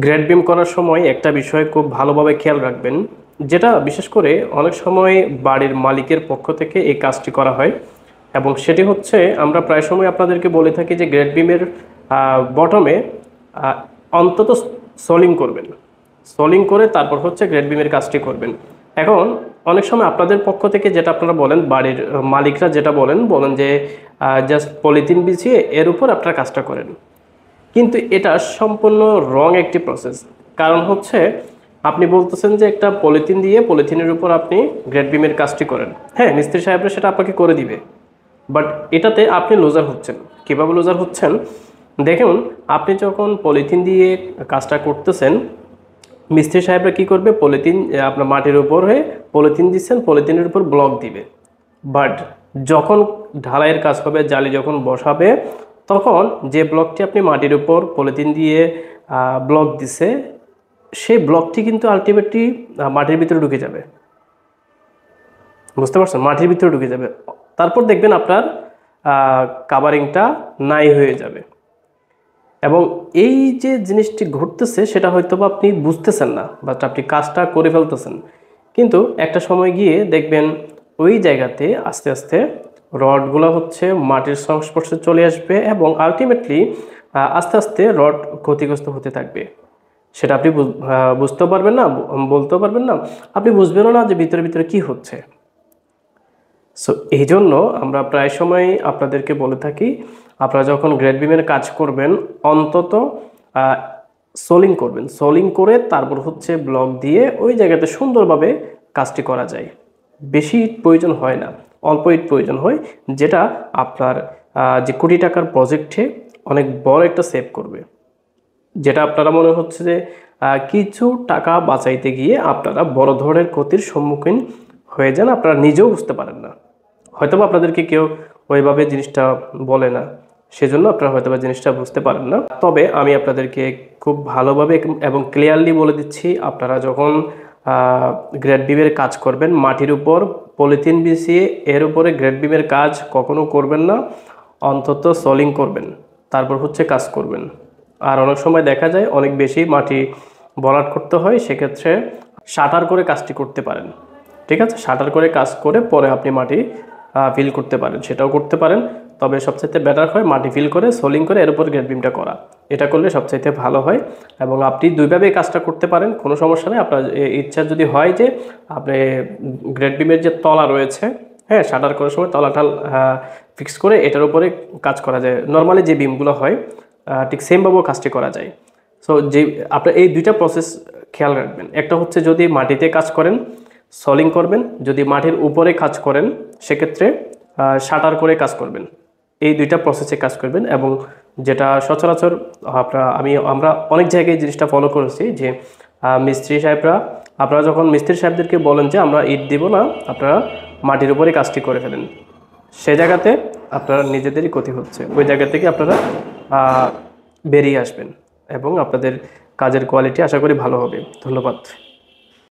Grade beam করার সময় একটা বিষয় খুব ভালোভাবে খেয়াল রাখবেন, যেটা বিশেষ করে অনেক সময় বাড়ির মালিকের পক্ষ থেকে এই কাজটি করা হয়। এবং সেটি হচ্ছে, আমরা প্রায় সময় আপনাদেরকে বলে থাকি যে গ্রেড বিমের বটমে অন্তত সলিং করবেন। সলিং করে তারপর হচ্ছে গ্রেড বিমের কাজটি করবেন। এখন অনেক সময় আপনাদের পক্ষ থেকে যেটা আপনারা বলেন, বাড়ির মালিকরা যেটা বলেন বলেন যে জাস্ট পলিথিন বিছিয়ে এর উপর আপনারা কাজটা করেন। কিন্তু এটা সম্পূর্ণ রং একটি প্রসেস। কারণ হচ্ছে, আপনি বলতেছেন যে একটা পলিথিন দিয়ে পলিথিনের উপর আপনি গ্রেড বিমের কাজটি করেন। হ্যাঁ, মিস্ত্রি সাহেবরা সেটা আপনাকে করে দিবে, বাট এটাতে আপনি লুজার হচ্ছেন। কীভাবে লুজার হচ্ছেন দেখুন, আপনি যখন পলিথিন দিয়ে কাজটা করতেছেন, মিস্ত্রি সাহেবরা কী করবে, পলিথিন আপনার মাটির উপর হয়ে পলিথিন দিচ্ছেন, পলিথিনের উপর ব্লক দিবে। বাট যখন ঢালাইয়ের কাজ হবে, জালি যখন বসাবে, তখন যে ব্লকটি আপনি মাটির উপর পলিথিন দিয়ে ব্লক দিছে, সেই ব্লকটি কিন্তু আলটিমেটলি মাটির ভিতরে ঢুকে যাবে। বুঝতে পারছেন? মাটির ভিতরে ঢুকে যাবে। তারপর দেখবেন আপনার কাভারিংটা নাই হয়ে যাবে। এবং এই যে জিনিসটি ঘটতেছে সেটা হয়তো বা আপনি বুঝতেছেন না, বাট আপনি কাজটা করে ফেলতেছেন। কিন্তু একটা সময় গিয়ে দেখবেন ওই জায়গাতে আস্তে আস্তে রডগুলো হচ্ছে মাটির সংস্পর্শে চলে আসবে এবং আলটিমেটলি আস্তে আস্তে রড ক্ষতিগ্রস্ত হতে থাকবে। সেটা আপনি বুঝতেও পারবেন না, বলতেও পারবেন না, আপনি বুঝবেনও না যে ভিতরে ভিতরে কী হচ্ছে। সো এই জন্য আমরা প্রায় সময় আপনাদেরকে বলে থাকি, আপনারা যখন গ্রেড বিমের কাজ করবেন অন্তত সোলিং করবেন। সোলিং করে তারপর হচ্ছে ব্লক দিয়ে ওই জায়গাতে সুন্দরভাবে কাজটি করা যায়। বেশি ইট প্রয়োজন হয় না, অল্প ইট প্রয়োজন হয়, যেটা আপনার যে কোটি টাকার প্রজেক্টে অনেক বড় একটা সেভ করবে। যেটা আপনারা মনে হচ্ছে যে কিছু টাকা বাঁচাইতে গিয়ে আপনারা বড় ধরনের ক্ষতির সম্মুখীন হয়ে যান, আপনারা নিজেও বুঝতে পারেন না। হয়তোবা আপনাদেরকে কেউ ওইভাবে জিনিসটা বলে না, সেজন্য আপনারা হয়তোবা জিনিসটা বুঝতে পারেন না। তবে আমি আপনাদেরকে খুব ভালোভাবে এবং ক্লিয়ারলি বলে দিচ্ছি, আপনারা যখন গ্রেড বিমের কাজ করবেন, মাটির উপর পলিথিন বিছিয়ে এর উপরে গ্রেড বিমের কাজ কখনো করবেন না। অন্তত সলিং করবেন, তারপর হচ্ছে কাজ করবেন। আর অনেক সময় দেখা যায় অনেক বেশি মাটি ভরাট করতে হয়, সেক্ষেত্রে শাটার করে কাজটি করতে পারেন। ঠিক আছে, শাটার করে কাজ করে পরে আপনি মাটি ফিল করতে পারেন, সেটাও করতে পারেন। তবে সবচাইতে বেটার হয় মাটি ফিল করে সোলিং করে এর উপর গ্রেড বিমটা করা। এটা করলে সবচাইতে ভালো হয় এবং আপনি দুইভাবেই কাজটা করতে পারেন, কোনো সমস্যা নেই। আপনার ইচ্ছা যদি হয় যে আপনি গ্রেড বিমের যে তলা রয়েছে, হ্যাঁ, শাটার করার সময় তলাটা ফিক্স করে এটার উপরে কাজ করা যায়। নর্মালি যে বিমগুলো হয় ঠিক সেমভাবেও কাজটি করা যায়। সো যে আপনার এই দুইটা প্রসেস খেয়াল রাখবেন। একটা হচ্ছে যদি মাটিতে কাজ করেন সলিং করবেন, যদি মাটির উপরে কাজ করেন সেক্ষেত্রে শাটার করে কাজ করবেন। এই দুইটা প্রসেসে কাজ করবেন। এবং যেটা সচরাচর আমরা অনেক জায়গায় জিনিসটা ফলো করেছি যে মিস্ত্রি সাহেবরা, আপনারা যখন মিস্ত্রি সাহেবদেরকে বলেন যে আমরা ইট দিব না, আপনারা মাটির উপরে কাজটি করে ফেলেন, সে জায়গাতে আপনারা নিজেদেরই ক্ষতি হচ্ছে। ওই জায়গা থেকে আপনারা বেরিয়ে আসবেন এবং আপনাদের কাজের কোয়ালিটি আশা করি ভালো হবে। ধন্যবাদ।